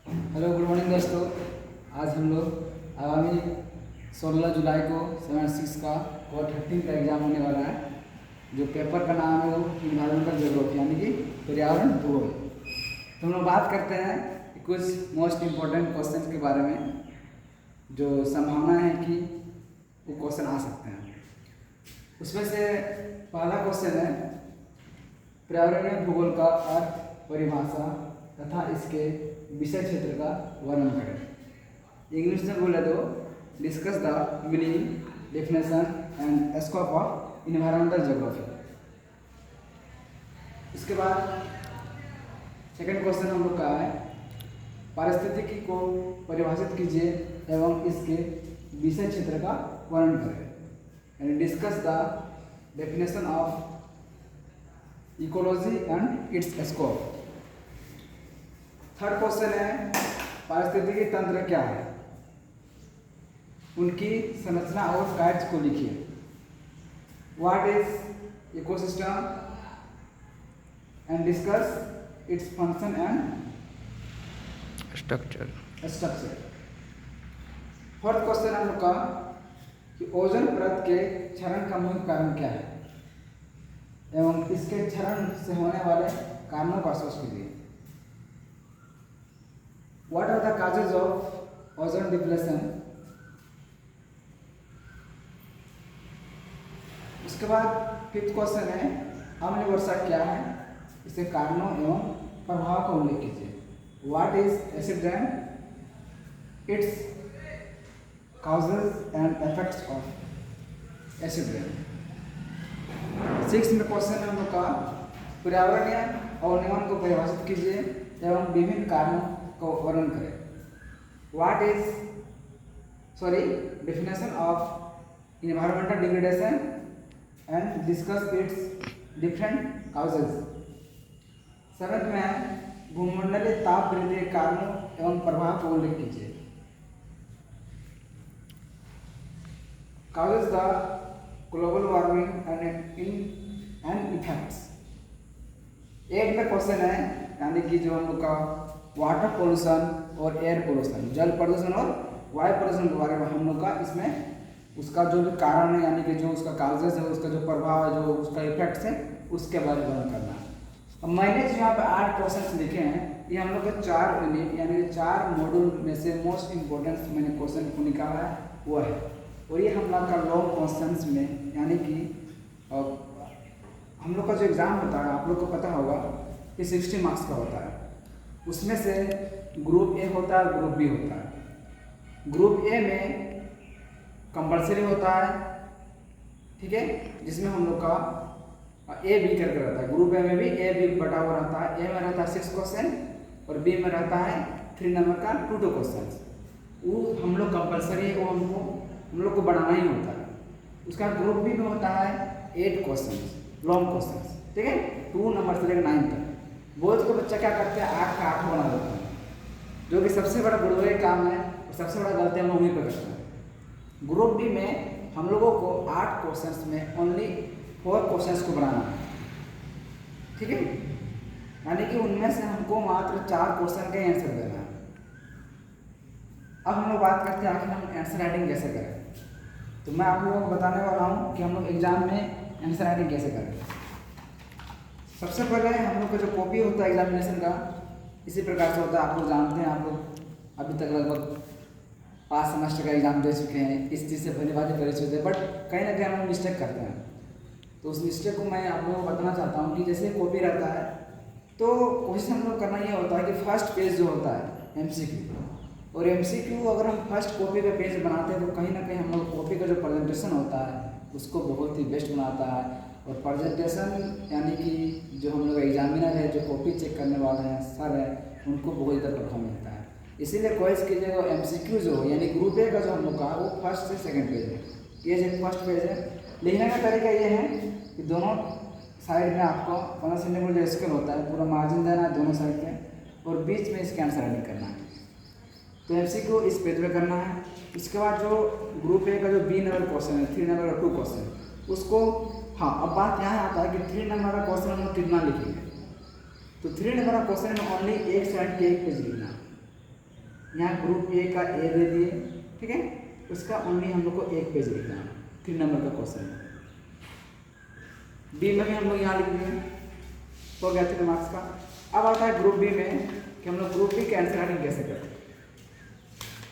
Hello good morning दोस्तों। आज हम लोग आगामी 16 जुलाई को 76 का कोर 13 का एग्ज़ाम होने वाला है। जो पेपर का नाम है वो इन्वायरमेंटल ज्योग्राफी यानी कि पर्यावरण भूगोल। तो हम लोग बात करते हैं कि कुछ मोस्ट इम्पोर्टेंट क्वेश्चन के बारे में जो संभावना है कि वो क्वेश्चन आ सकते हैं। उसमें से पहला क्वेश्चन है पर्यावरणीय भूगोल का अर्थ, परिभाषा तथा इसके विषय क्षेत्र का वर्णन करें। इंग्लिश में बोले तो discuss the meaning, definition and scope of environmental geography. इसके बाद सेकंड क्वेश्चन हम लोग का है पारिस्थितिकी को परिभाषित कीजिए एवं इसके विषय क्षेत्र का वर्णन करें। And discuss the definition of ecology and it's scope. Third question है पारिस्थितिकी तंत्र क्या है, उनकी संरचना और कार्य को लिखिए। What is ecosystem and discuss its function and structure. Fourth question हम लोग का कि ओजोन परत के क्षरण का मुख्य कारण क्या है एवं इसके क्षरण से होने वाले कारणों का स्पष्ट कीजिए। What are the causes of ozone depletion? उसके बाद फिफ्थ क्वेश्चन है अम्ल वर्षा क्या है, इसके कारणों एवं प्रभाव का उल्लेख कीजिए। What is acid rain? Its causes and effects of acid rain. Sixth question है हम लोग का पर्यावरणीय अवनमन को परिभाषित कीजिए एवं विभिन्न कारणों को वर्णन करें। What is definition of environmental degradation and discuss it's different causes. Seventh में है भूमंडलीय ताप वृद्धि के कारणों एवं प्रभाव को उल्लेख कीजिए। Causes the global warming and effects. एक में क्वेश्चन है यानी कि जो हम लोग का वाटर पोल्यूशन और एयर पोल्यूशन, जल प्रदूषण और वायु प्रदूषण के बारे में हम लोग का इसमें उसका जो भी कारण है यानी कि जो उसका काउजेस है, उसका जो प्रभाव है, जो उसका इफेक्ट्स है, उसके बारे में वर्णन करना है। अब मैंने जो यहाँ पे 8 क्वेश्चन लिखे हैं ये हम लोग के 4 यूनिट यानी कि 4 मॉड्यूल में से मोस्ट इम्पोर्टेंट मैंने क्वेश्चन को निकाला है वो है। और ये हम लोग का लॉन्ग क्वेश्चन में यानी कि हम लोग का जो एग्ज़ाम होता है आप लोग को पता होगा कि 60 मार्क्स का होता है। उसमें से ग्रुप ए होता है, ग्रुप बी होता है। ग्रुप ए में कंपलसरी होता है, ठीक है, जिसमें हम लोग का ए बी करके रहता है। ग्रुप ए में भी ए बी बटा हुआ रहता है। ए में रहता है 6 क्वेश्चन और बी में रहता है 3 नंबर का 2 क्वेश्चन। वो हम लोग कंपलसरी है, वो हम लोग को बनाना ही होता है। उसका ग्रुप बी में होता है 8 क्वेश्चन लॉन्ग क्वेश्चन, ठीक है, 2 नंबर से लेकर 9 तक। बोर्ड का बच्चा क्या करते हैं 8 का 8 बना देते हैं, जो कि सबसे बड़ा बुड़बक काम है और सबसे बड़ा गलती हम लोग वहीं पर करते हैं। ग्रुप बी में हम लोगों को 8 क्वेश्चंस में ओनली 4 क्वेश्चंस को बनाना है, ठीक है, यानी कि उनमें से हमको मात्र 4 क्वेश्चन का आंसर देना है। अब हम लोग बात करते हैं आखिर हम आंसर राइटिंग कैसे करें। तो मैं आप लोगों को बताने वाला हूँ कि हम लोग एग्जाम में आंसर राइटिंग कैसे करें। सबसे पहले हम लोग का जो कॉपी होता है एग्जामिनेशन का इसी प्रकार से होता है। आप लोग जानते हैं, आप लोग अभी तक लगभग 5 सेमेस्टर का एग्जाम दे चुके हैं, इस चीज़ से भली भांति परिचित है, बट कहीं ना कहीं हम लोग मिस्टेक करते हैं। तो उस मिस्टेक को मैं आप लोगों को बताना चाहता हूँ कि जैसे कॉपी रहता है तो कोशिश हम लोग करना ये होता है कि फर्स्ट पेज जो होता है MCQ, और MCQ अगर हम फर्स्ट कॉपी का पेज बनाते हैं तो कहीं ना कहीं हम लोग कॉपी का जो प्रेजेंटेशन होता है उसको बहुत ही बेस्ट बनाता है। और प्रेजेंटेशन यानी कि जो हम लोग एग्जामिनर है, जो कॉपी चेक करने वाले हैं, सर है, उनको बहुत ज़्यादा प्रभाव मिलता है। इसीलिए कोशिश कीजिएगा MCQ जो यानी ग्रुप ए का जो हम लोग का वो फर्स्ट से सेकंड पेज है, ये जो फर्स्ट पेज है। लिखने का तरीका ये है कि दोनों साइड में आपको 15 सेंटीमीटर जो स्केल होता है पूरा मार्जिन देना है दोनों साइड पे और बीच में इसके आंसर राइटिंग करना है। तो MCQ इस पेज पे करना है। इसके बाद जो ग्रुप ए का जो बी नंबर क्वेश्चन है, 3 नंबर का 2 क्वेश्चन, उसको हाँ अब बात यहाँ आता है कि 3 नंबर का क्वेश्चन हम लोग कितना लिखेंगे। तो 3 नंबर का क्वेश्चन में ओनली एक साइड के एक पेज लिखना है, यहाँ ग्रुप ए का ए दे दिए, ठीक है, उसका ओनली हम लोग को एक पेज लिखना है, 3 नंबर का क्वेश्चन। बी में भी हम लोग यहाँ लिख दिए, हो गया 3 मार्क्स का। अब आता है ग्रुप बी में कि हम लोग ग्रुप बी का आंसर राइटिंग कैसे करें।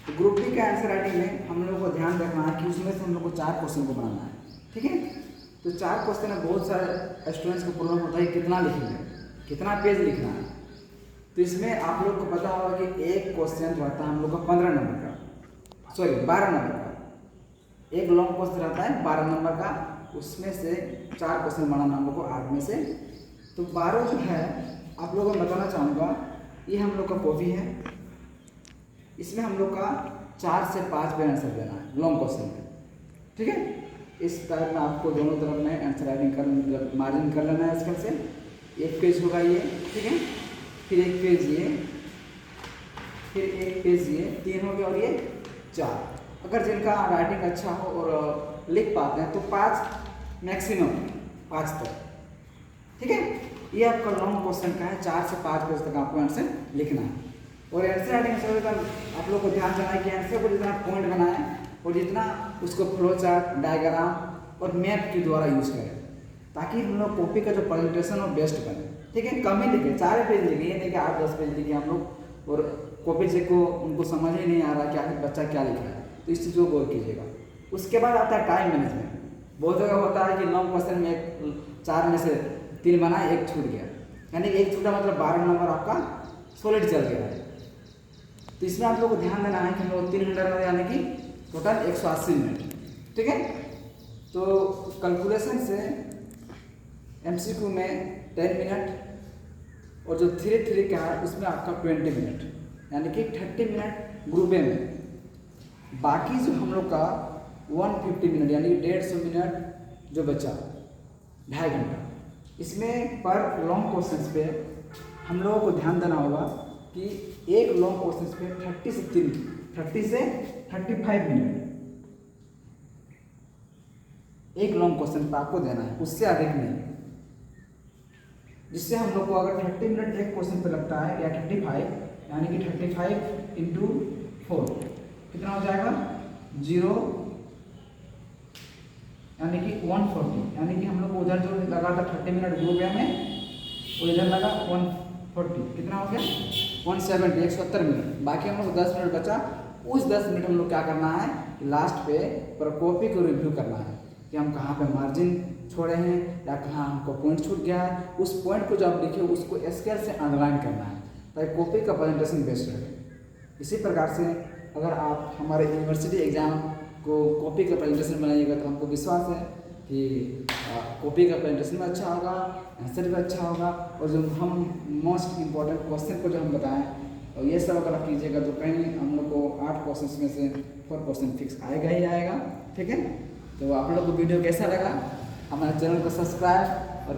तो ग्रुप बी का आंसर राइटिंग में हम लोग को ध्यान रखना है कि उसमें से हम लोग को 4 क्वेश्चन को बनाना है, ठीक है। तो 4 क्वेश्चन में बहुत सारे स्टूडेंट्स को प्रॉब्लम होता है कितना लिखेंगे, कितना पेज लिखना है। तो इसमें आप लोग को पता होगा कि एक क्वेश्चन रहता है हम लोग का 15 नंबर का, सॉरी 12 नंबर का। एक लॉन्ग क्वेश्चन रहता है 12 नंबर का, उसमें से 4 क्वेश्चन बनाना हम लोग को 8 में से। तो 12 जो है आप लोगों को बताना चाहूँगा, ये हम लोग का कॉपी है, इसमें हम लोग का 4 से 5 पेज आंसर देना है लॉन्ग क्वेश्चन में, ठीक है। इस टाइप में आपको दोनों तरफ में आंसर राइटिंग कर मार्जिन कर लेना है स्केल से। एक पेज होगा ये, ठीक है, फिर एक पेज ये, फिर एक पेज ये, 3 हो गया और ये 4। अगर जिनका राइटिंग अच्छा हो और लिख पाते हैं तो 5 मैक्सिमम 5 तक, ठीक है। ये आपका लॉन्ग क्वेश्चन का है, 4 से 5 पेज तक आपको आंसर लिखना है। और आंसर राइटिंग से आप लोग को ध्यान देना है कि आंसर को जितना पॉइंट बनाए और जितना उसको फ्लो चार्ट, डायग्राम और मैप के द्वारा यूज करें, ताकि हम लोग कॉपी का जो प्रेजेंटेशन हो बेस्ट बने, ठीक है। कम ही लिखे, 4 पेज लिखे, ये नहीं कि 8-10 पेज लिखे हम लोग और कॉपी से को उनको समझ ही नहीं आ रहा कि आखिर बच्चा क्या लिखा है। तो इस चीज़ को गौर कीजिएगा। उसके बाद आता है टाइम मैनेजमेंट। बहुत जगह होता है कि लॉन्ग क्वेश्चन में 4 में से 3 बनाए, 1 छूट गया, यानी कि 1 छूटा मतलब 12 नंबर आपका सॉलिड चल गया है। तो इसमें आप लोग को ध्यान देना है कि हम लोग 3 घंटे में यानी कि टोटल 180 मिनट, ठीक है। तो कैलकुलेशन से एमसीक्यू में 10 मिनट और जो 3 का है उसमें आपका 20 मिनट, यानी कि 30 मिनट ग्रुप ए में। बाकी जो हम लोग का 150 मिनट यानी कि 150 मिनट जो बचा 2.5 घंटा, इसमें पर लॉन्ग क्वेश्चन पे हम लोगों को ध्यान देना होगा कि एक लॉन्ग क्वेश्चन पे 30 से 35 मिनट एक लॉन्ग क्वेश्चन पे आपको देना है, उससे अधिक नहीं। जिससे हम लोग को अगर 30 मिनट एक क्वेश्चन पे लगता है या 35, यानी कि 35 इंटू 4 कितना हो जाएगा 0, यानी कि 140, यानी कि हम लोग को उधर जो लगा था 30 मिनट ग्रुप ए में, वो इधर लगा 140, कितना हो गया 170, 170 मिनट। बाकी हम लोग 10 मिनट बचा, उस 10 मिनट हम लोग क्या करना है कि लास्ट पे पर कॉपी को रिव्यू करना है कि हम कहाँ पे मार्जिन छोड़े हैं या कहाँ हमको पॉइंट छूट गया है। उस पॉइंट को जब लिखे उसको स्केल से अंडरलाइन करना है ताकि कॉपी का प्रेजेंटेशन बेस्ट रहे। इसी प्रकार से अगर आप हमारे यूनिवर्सिटी एग्ज़ाम को कॉपी का प्रेजेंटेशन बनाइएगा तो हमको विश्वास है कि कॉपी का प्रेजेंटेशन भी अच्छा होगा, आंसर भी अच्छा होगा, और जो हम मोस्ट इम्पॉर्टेंट क्वेश्चन को जो हम बताएं और ये सब अगर आप कीजिएगा तो कहीं हम लोग को 8 क्वेश्चन में से 4 क्वेश्चन फिक्स आएगा ही आएगा, ठीक है। तो आप लोग को वीडियो कैसा लगा, हमारे चैनल को सब्सक्राइब